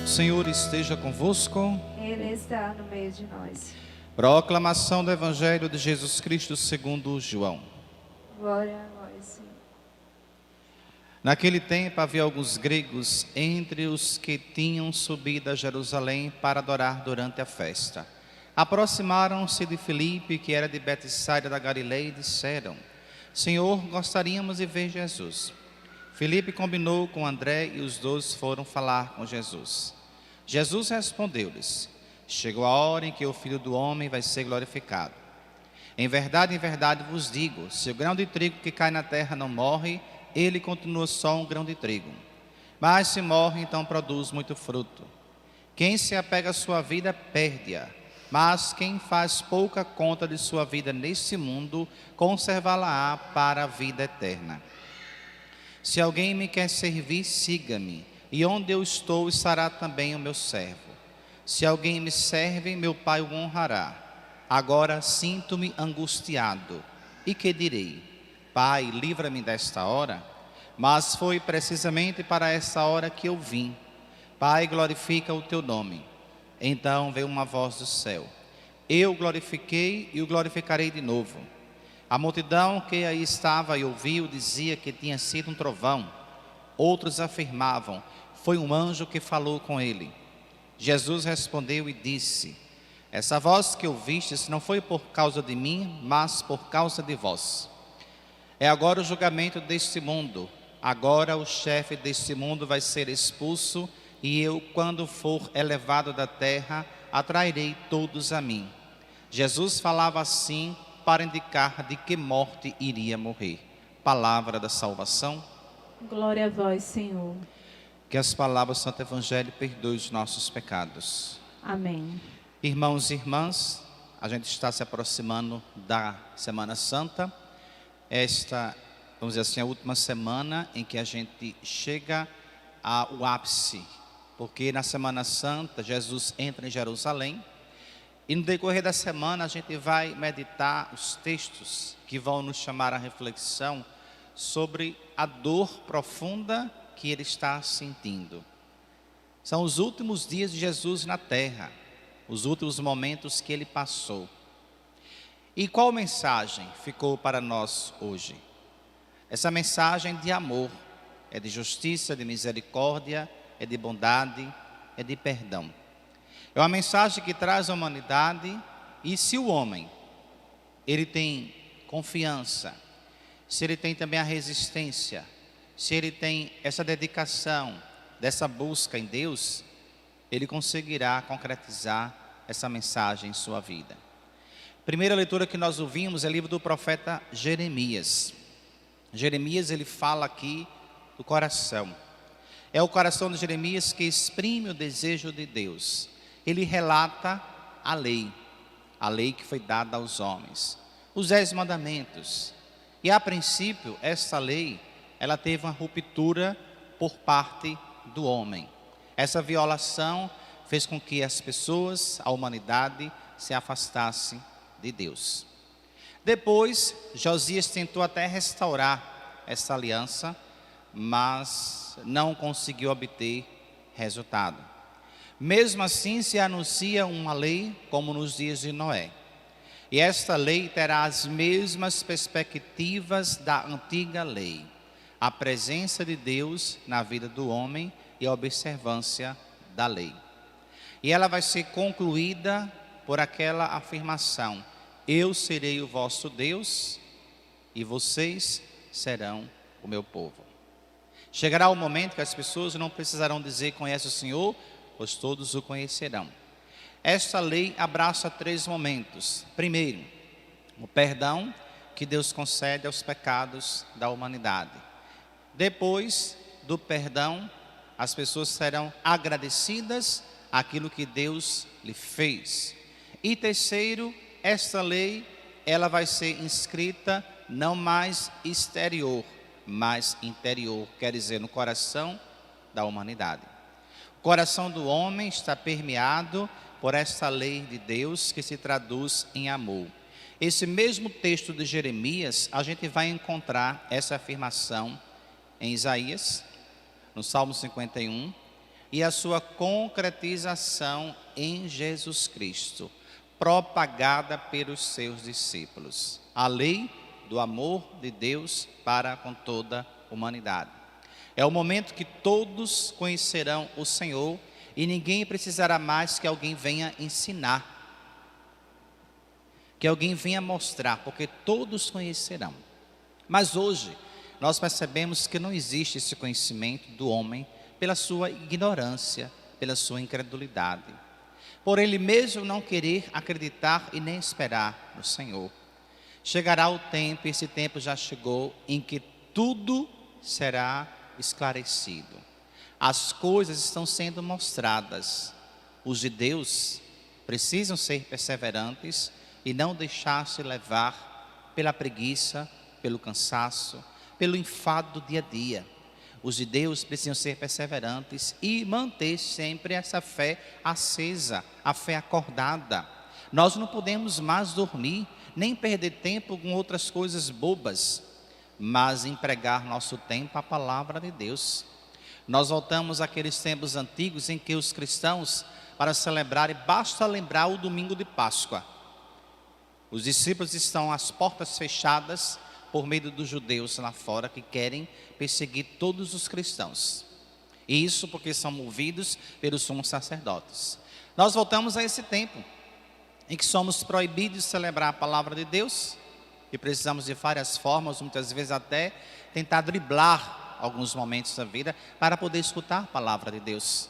O Senhor esteja convosco. Ele está no meio de nós. Proclamação do Evangelho de Jesus Cristo segundo João. Glória a vós, Senhor. Naquele tempo havia alguns gregos entre os que tinham subido a Jerusalém para adorar durante a festa. Aproximaram-se de Filipe, que era de Betsaida da Galileia, e disseram: Senhor, gostaríamos de ver Jesus. Filipe combinou com André e os dois foram falar com Jesus. Jesus respondeu-lhes: Chegou a hora em que o Filho do Homem vai ser glorificado. Em verdade vos digo, se o grão de trigo que cai na terra não morre, ele continua só um grão de trigo. Mas se morre, então produz muito fruto. Quem se apega à sua vida, perde-a. Mas quem faz pouca conta de sua vida neste mundo, conservá-la-á para a vida eterna. Se alguém me quer servir, siga-me, e onde eu estou estará também o meu servo. Se alguém me serve, meu Pai o honrará. Agora sinto-me angustiado. E que direi? Pai, livra-me desta hora. Mas foi precisamente para essa hora que eu vim. Pai, glorifica o teu nome. Então veio uma voz do céu: Eu o glorifiquei e o glorificarei de novo. A multidão que aí estava e ouviu dizia que tinha sido um trovão. Outros afirmavam: Foi um anjo que falou com ele. Jesus respondeu e disse: Essa voz que ouvistes não foi por causa de mim, mas por causa de vós. É agora o julgamento deste mundo. Agora o chefe deste mundo vai ser expulso, e eu, quando for elevado da terra, atrairei todos a mim. Jesus falava assim para indicar de que morte iria morrer. Palavra da salvação. Glória a vós, Senhor. Que as palavras do Santo Evangelho perdoem os nossos pecados. Amém. Irmãos e irmãs, a gente está se aproximando da Semana Santa. Esta, vamos dizer assim, a última semana em que a gente chega ao ápice. Porque na Semana Santa, Jesus entra em Jerusalém. E no decorrer da semana a gente vai meditar os textos que vão nos chamar à reflexão sobre a dor profunda que ele está sentindo. São os últimos dias de Jesus na terra, os últimos momentos que ele passou. E qual mensagem ficou para nós hoje? Essa mensagem de amor, é de justiça, de misericórdia, é de bondade, é de perdão. É uma mensagem que traz a humanidade, e se o homem, ele tem confiança, se ele tem também a resistência, se ele tem essa dedicação, dessa busca em Deus, ele conseguirá concretizar essa mensagem em sua vida. Primeira leitura que nós ouvimos é o livro do profeta Jeremias. Jeremias, ele fala aqui do coração. É o coração de Jeremias que exprime o desejo de Deus. Ele relata a lei que foi dada aos homens, os 10 mandamentos. E a princípio, essa lei, ela teve uma ruptura por parte do homem. Essa violação fez com que as pessoas, a humanidade, se afastasse de Deus. Depois, Josias tentou até restaurar essa aliança, mas não conseguiu obter resultado. Mesmo assim, se anuncia uma lei como nos dias de Noé. E esta lei terá as mesmas perspectivas da antiga lei. A presença de Deus na vida do homem e a observância da lei. E ela vai ser concluída por aquela afirmação: Eu serei o vosso Deus e vocês serão o meu povo. Chegará o momento que as pessoas não precisarão dizer conhece o Senhor, pois todos o conhecerão. Esta lei abraça 3 momentos. Primeiro, o perdão que Deus concede aos pecados da humanidade. Depois do perdão, as pessoas serão agradecidas àquilo que Deus lhe fez. E terceiro, esta lei, ela vai ser inscrita não mais exterior, mas interior, quer dizer, no coração da humanidade. O coração do homem está permeado por esta lei de Deus que se traduz em amor. Esse mesmo texto de Jeremias, a gente vai encontrar essa afirmação em Isaías, no Salmo 51, e a sua concretização em Jesus Cristo, propagada pelos seus discípulos. A lei do amor de Deus para com toda a humanidade. É o momento que todos conhecerão o Senhor e ninguém precisará mais que alguém venha ensinar, que alguém venha mostrar, porque todos conhecerão. Mas hoje nós percebemos que não existe esse conhecimento do homem pela sua ignorância, pela sua incredulidade, por ele mesmo não querer acreditar e nem esperar no Senhor. Chegará o tempo, esse tempo já chegou, em que tudo será esclarecido. As coisas estão sendo mostradas. Os judeus precisam ser perseverantes e não deixar-se levar pela preguiça, pelo cansaço, pelo enfado do dia a dia. Os judeus precisam ser perseverantes e manter sempre essa fé acesa, a fé acordada. Nós não podemos mais dormir, nem perder tempo com outras coisas bobas, mas empregar nosso tempo à palavra de Deus. Nós voltamos àqueles tempos antigos em que os cristãos, para celebrarem, basta lembrar o domingo de Páscoa. Os discípulos estão às portas fechadas por meio dos judeus lá fora que querem perseguir todos os cristãos. E isso porque são movidos pelos sumos sacerdotes. Nós voltamos a esse tempo em que somos proibidos de celebrar a palavra de Deus e precisamos de várias formas, muitas vezes até tentar driblar alguns momentos da vida para poder escutar a palavra de Deus.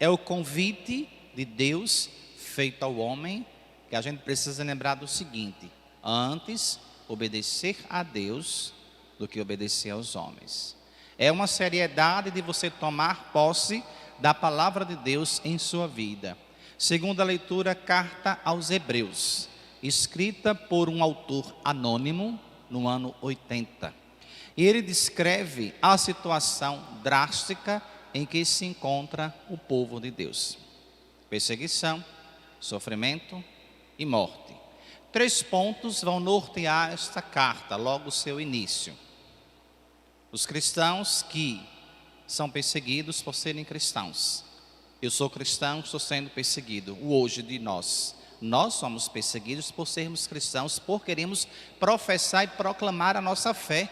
É o convite de Deus feito ao homem, que a gente precisa lembrar do seguinte: antes obedecer a Deus do que obedecer aos homens. É uma seriedade de você tomar posse da palavra de Deus em sua vida. Segundo a leitura, carta aos Hebreus, escrita por um autor anônimo no ano 80. E ele descreve a situação drástica em que se encontra o povo de Deus: perseguição, sofrimento e morte. 3 pontos vão nortear esta carta, logo o seu início. Os cristãos que são perseguidos por serem cristãos. Eu sou cristão, estou sendo perseguido. O hoje de nós. Nós somos perseguidos por sermos cristãos, por queremos professar e proclamar a nossa fé.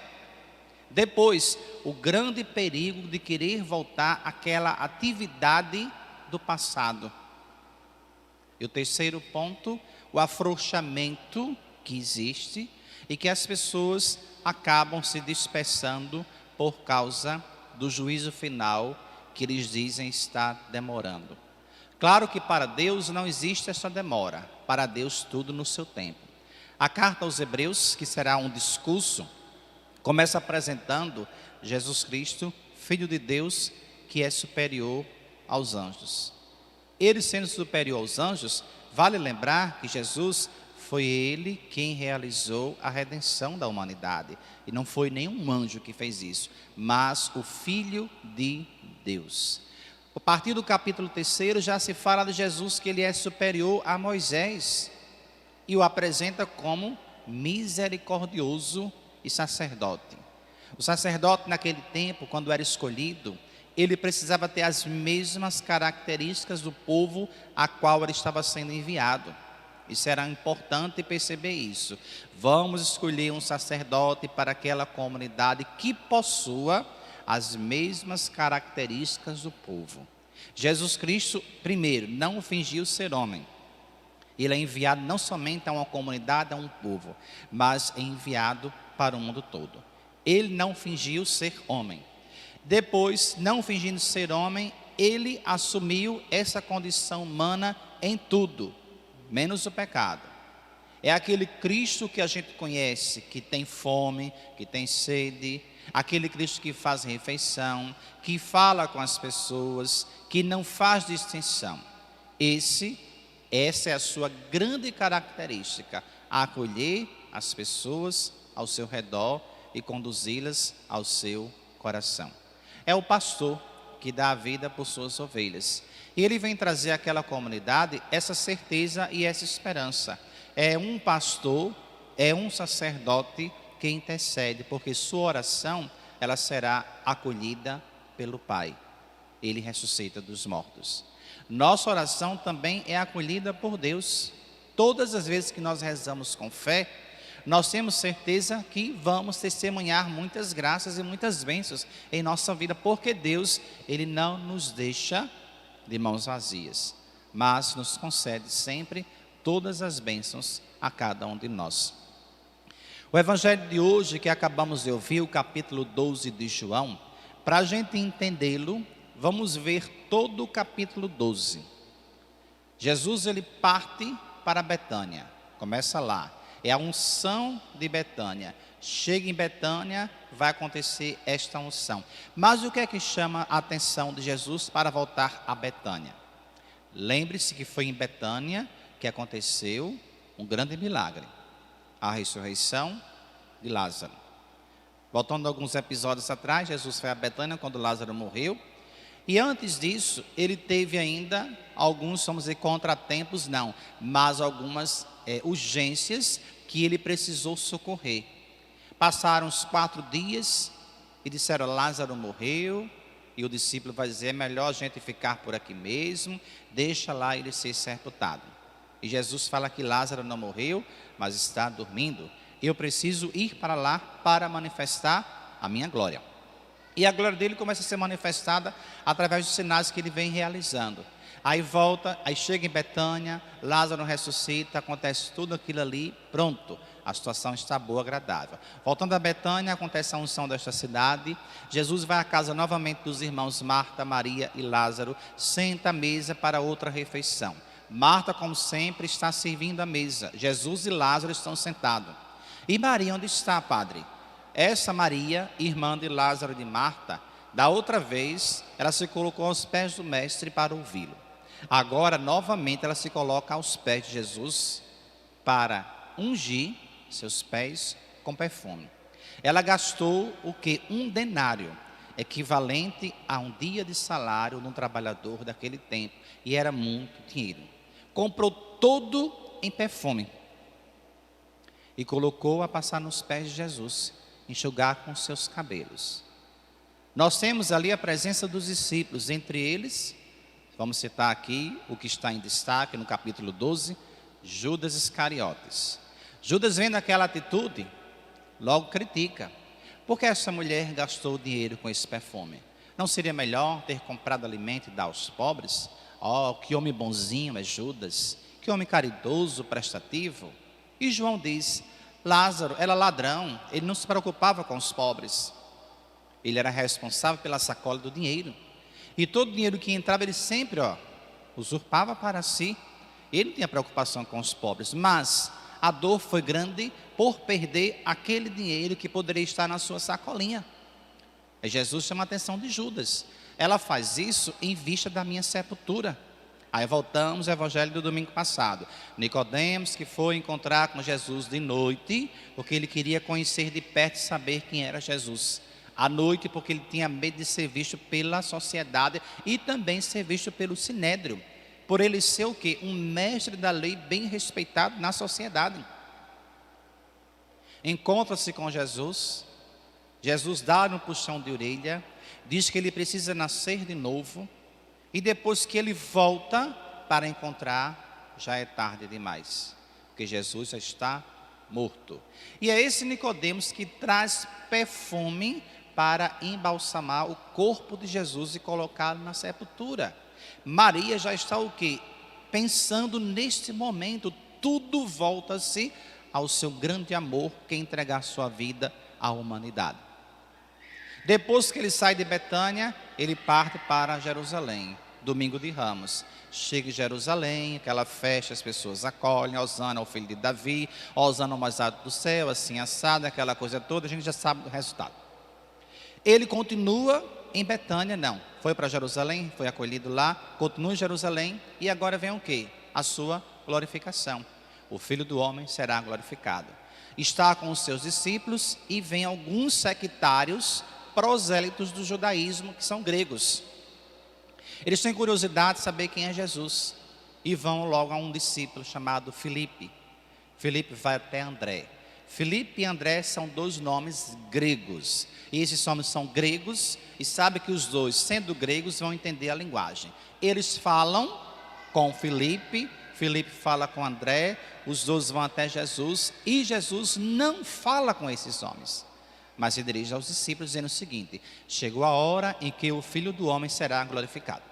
Depois, o grande perigo de querer voltar àquela atividade do passado. E o terceiro ponto, o afrouxamento que existe e que as pessoas acabam se dispersando por causa do juízo final que eles dizem estar demorando. Claro que para Deus não existe essa demora, para Deus tudo no seu tempo. A carta aos Hebreus, que será um discurso, começa apresentando Jesus Cristo, Filho de Deus, que é superior aos anjos. Ele sendo superior aos anjos, vale lembrar que Jesus foi ele quem realizou a redenção da humanidade. E não foi nenhum anjo que fez isso, mas o Filho de Deus. A partir do capítulo 3 já se fala de Jesus que ele é superior a Moisés. E o apresenta como misericordioso e sacerdote. O sacerdote naquele tempo, quando era escolhido, ele precisava ter as mesmas características do povo a qual ele estava sendo enviado. Isso era importante perceber isso. Vamos escolher um sacerdote para aquela comunidade que possua as mesmas características do povo. Jesus Cristo, primeiro, não fingiu ser homem. Ele é enviado não somente a uma comunidade, a um povo, mas é enviado para o mundo todo. Ele não fingiu ser homem. Depois, não fingindo ser homem, ele assumiu essa condição humana em tudo, menos o pecado. É aquele Cristo que a gente conhece, que tem fome, que tem sede, aquele Cristo que faz refeição, que fala com as pessoas, que não faz distinção. Essa é a sua grande característica, acolher as pessoas ao seu redor e conduzi-las ao seu coração. É o pastor que dá a vida por suas ovelhas. E ele vem trazer àquela comunidade essa certeza e essa esperança. É um pastor, é um sacerdote que intercede, porque sua oração ela será acolhida pelo Pai. Ele ressuscita dos mortos. Nossa oração também é acolhida por Deus. Todas as vezes que nós rezamos com fé, nós temos certeza que vamos testemunhar muitas graças e muitas bênçãos em nossa vida, porque Deus, Ele não nos deixa de mãos vazias, mas nos concede sempre todas as bênçãos a cada um de nós. O evangelho de hoje que acabamos de ouvir, o capítulo 12 de João, para a gente entendê-lo, vamos ver todo o capítulo 12. Jesus, ele parte para Betânia, começa lá, é a unção de Betânia. Chega em Betânia, vai acontecer esta unção. Mas o que é que chama a atenção de Jesus para voltar a Betânia? Lembre-se que foi em Betânia que aconteceu um grande milagre, a ressurreição de Lázaro. Voltando alguns episódios atrás, Jesus foi a Betânia quando Lázaro morreu. E antes disso, ele teve ainda alguns, vamos dizer, contratempos, não, mas algumas urgências que ele precisou socorrer. Passaram os 4 dias e disseram: Lázaro morreu. E o discípulo vai dizer: é melhor a gente ficar por aqui mesmo, deixa lá ele ser sepultado. E Jesus fala que Lázaro não morreu, mas está dormindo. Eu preciso ir para lá para manifestar a minha glória. E a glória dele começa a ser manifestada através dos sinais que ele vem realizando. Aí volta, aí chega em Betânia, Lázaro ressuscita, acontece tudo aquilo ali, pronto. A situação está boa, agradável. Voltando a Betânia, acontece a unção desta cidade. Jesus vai à casa novamente dos irmãos Marta, Maria e Lázaro, senta à mesa para outra refeição. Marta, como sempre, está servindo a mesa. Jesus e Lázaro estão sentados. E Maria, onde está, padre? Essa Maria, irmã de Lázaro e de Marta, da outra vez, ela se colocou aos pés do mestre para ouvi-lo. Agora, novamente, ela se coloca aos pés de Jesus para ungir seus pés com perfume. Ela gastou o que? 1 denário, equivalente a um dia de salário de um trabalhador daquele tempo. E era muito dinheiro. Comprou todo em perfume e colocou a passar nos pés de Jesus, enxugar com seus cabelos. Nós temos ali a presença dos discípulos, entre eles, vamos citar aqui o que está em destaque no capítulo 12, Judas Iscariotes. Judas, vendo aquela atitude, logo critica: por que essa mulher gastou dinheiro com esse perfume? Não seria melhor ter comprado alimento e dar aos pobres? Oh, que homem bonzinho é Judas, que homem caridoso, prestativo. E João diz: Lázaro era ladrão, ele não se preocupava com os pobres. Ele era responsável pela sacola do dinheiro. E todo o dinheiro que entrava, ele sempre usurpava para si. Ele não tinha preocupação com os pobres, mas a dor foi grande por perder aquele dinheiro que poderia estar na sua sacolinha. E Jesus chama a atenção de Judas: ela faz isso em vista da minha sepultura. Aí voltamos ao evangelho do domingo passado. Nicodemos, que foi encontrar com Jesus de noite, porque ele queria conhecer de perto e saber quem era Jesus. À noite, porque ele tinha medo de ser visto pela sociedade e também ser visto pelo sinédrio, por ele ser o quê? Um mestre da lei bem respeitado na sociedade. Encontra-se com Jesus, Jesus dá-lhe um puxão de orelha, diz que ele precisa nascer de novo, e depois que ele volta para encontrar, já é tarde demais, porque Jesus já está morto. E é esse Nicodemos que traz perfume para embalsamar o corpo de Jesus e colocá-lo na sepultura. Maria já está o quê? Pensando neste momento, tudo volta-se ao seu grande amor, que é entregar sua vida à humanidade. Depois que ele sai de Betânia, ele parte para Jerusalém, domingo de Ramos. Chega em Jerusalém, aquela festa, as pessoas acolhem: Hosana ao filho de Davi, Hosana ao mais alto do céu, assim assado, aquela coisa toda, a gente já sabe o resultado. Ele continua em Betânia, não, foi para Jerusalém, foi acolhido lá, continua em Jerusalém, e agora vem o quê? A sua glorificação. O Filho do Homem será glorificado. Está com os seus discípulos e vem alguns sectários prosélitos do judaísmo, que são gregos. Eles têm curiosidade de saber quem é Jesus e vão logo a um discípulo chamado Filipe. Filipe vai até André. Filipe e André são dois nomes gregos. E esses nomes são gregos e sabe que os dois, sendo gregos, vão entender a linguagem. Eles falam com Filipe, Filipe fala com André, os dois vão até Jesus e Jesus não fala com esses homens, mas se dirige aos discípulos dizendo o seguinte: chegou a hora em que o Filho do Homem será glorificado.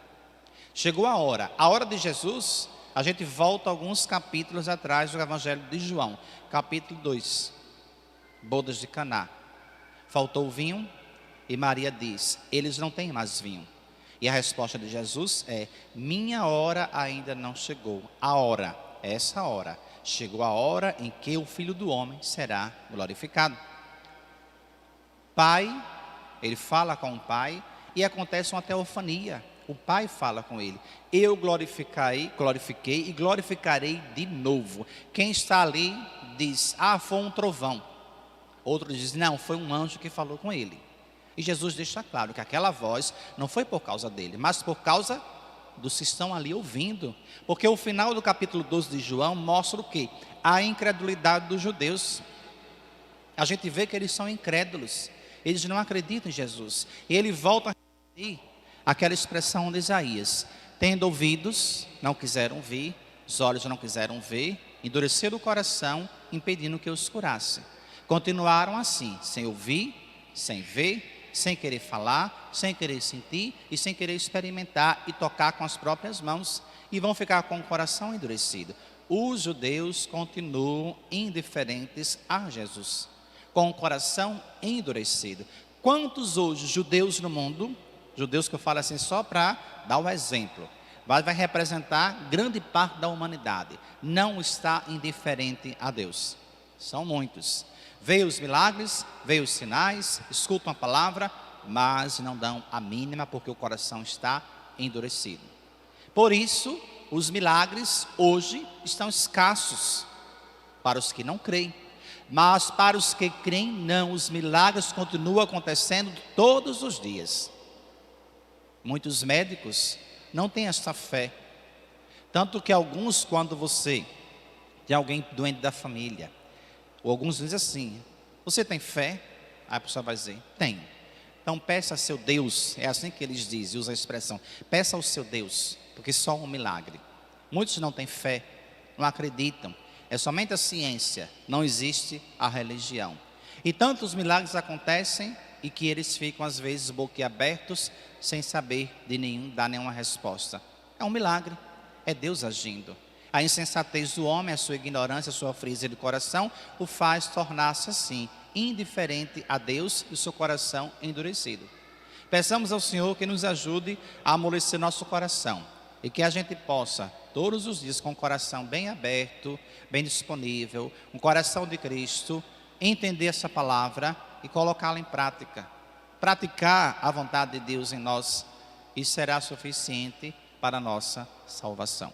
Chegou a hora de Jesus. A gente volta alguns capítulos atrás do Evangelho de João, capítulo 2, bodas de Caná. Faltou vinho e Maria diz: eles não têm mais vinho. E a resposta de Jesus é: minha hora ainda não chegou. A hora, essa hora, chegou a hora em que o Filho do Homem será glorificado. Pai, ele fala com o Pai e acontece uma teofania. O Pai fala com ele: eu glorifiquei e glorificarei de novo. Quem está ali diz: ah, foi um trovão. Outro diz: não, foi um anjo que falou com ele. E Jesus deixa claro que aquela voz não foi por causa dele, mas por causa dos que estão ali ouvindo. Porque o final do capítulo 12 de João mostra o quê? A incredulidade dos judeus. A gente vê que eles são incrédulos, eles não acreditam em Jesus. E ele volta a repetir aquela expressão de Isaías: tendo ouvidos, não quiseram ouvir, os olhos não quiseram ver, endureceram o coração, impedindo que eu os curasse. Continuaram assim, sem ouvir, sem ver, sem querer falar, sem querer sentir e sem querer experimentar e tocar com as próprias mãos, e vão ficar com o coração endurecido. Os judeus continuam indiferentes a Jesus, com o coração endurecido. Quantos hoje judeus no mundo, judeus que eu falo assim só para dar o exemplo, vai representar grande parte da humanidade, não está indiferente a Deus? São muitos. Veem os milagres, veem os sinais, escutam a palavra, mas não dão a mínima porque o coração está endurecido. Por isso, os milagres hoje estão escassos para os que não creem. Mas para os que creem, não, os milagres continuam acontecendo todos os dias. Muitos médicos não têm esta fé. Tanto que alguns, quando você tem alguém doente da família, ou alguns dizem assim: você tem fé? Aí a pessoa vai dizer: tenho. Então peça a seu Deus, é assim que eles dizem, usa a expressão, peça ao seu Deus, porque só um milagre. Muitos não têm fé, não acreditam, é somente a ciência, não existe a religião. E tantos milagres acontecem e que eles ficam às vezes boquiabertos, sem saber dar nenhuma resposta. É um milagre, é Deus agindo. A insensatez do homem, a sua ignorância, a sua frieza de coração, o faz tornar-se assim, indiferente a Deus e o seu coração endurecido. Peçamos ao Senhor que nos ajude a amolecer nosso coração e que a gente possa, todos os dias, com o coração bem aberto, bem disponível, um coração de Cristo, entender essa palavra e colocá-la em prática. Praticar a vontade de Deus em nós, isso será suficiente para a nossa salvação.